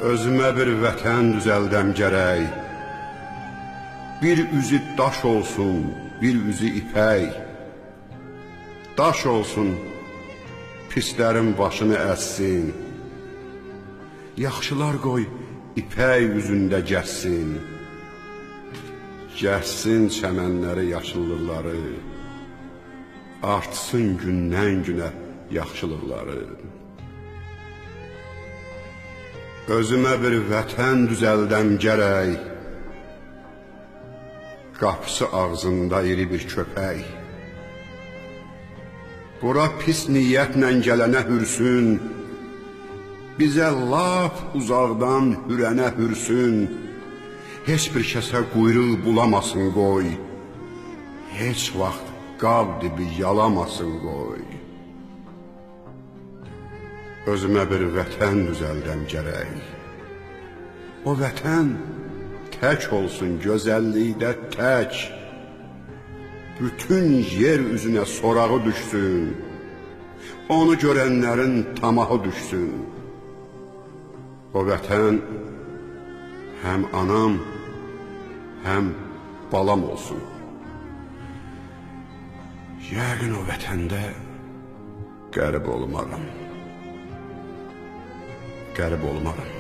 Özümə bir vətən düzəldəm gərək. Bir üzü daş olsun, bir üzü ipək. Daş olsun, pislərin başını əssin. Yaxşılar qoy, ipək üzündə gəzsin. Gəzsin çəmənləri, yaşıllıqları. Artsın gündən günə yaxşılıqları. Özümə bir vətən düzəldəm gərək. Qapısı ağzında iri bir köpək. Bura pis niyyətlə gələnə hürsün. Bizə lap uzaqdan hürənə hürsün. Heç bir kəsə quyruq bulamasın qoy. Heç vaxt qab dibi yalamasın qoy. Özümə bir vətən düzəldəm gərək. O vətən tək olsun, gözəllikdə tək. Bütün yer üzünə sorağı düşsün. Onu görənlərin tamahı düşsün. O vətən həm anam, həm balam olsun. Yəqin o vətəndə qərib olmaram. Qərib olmaram.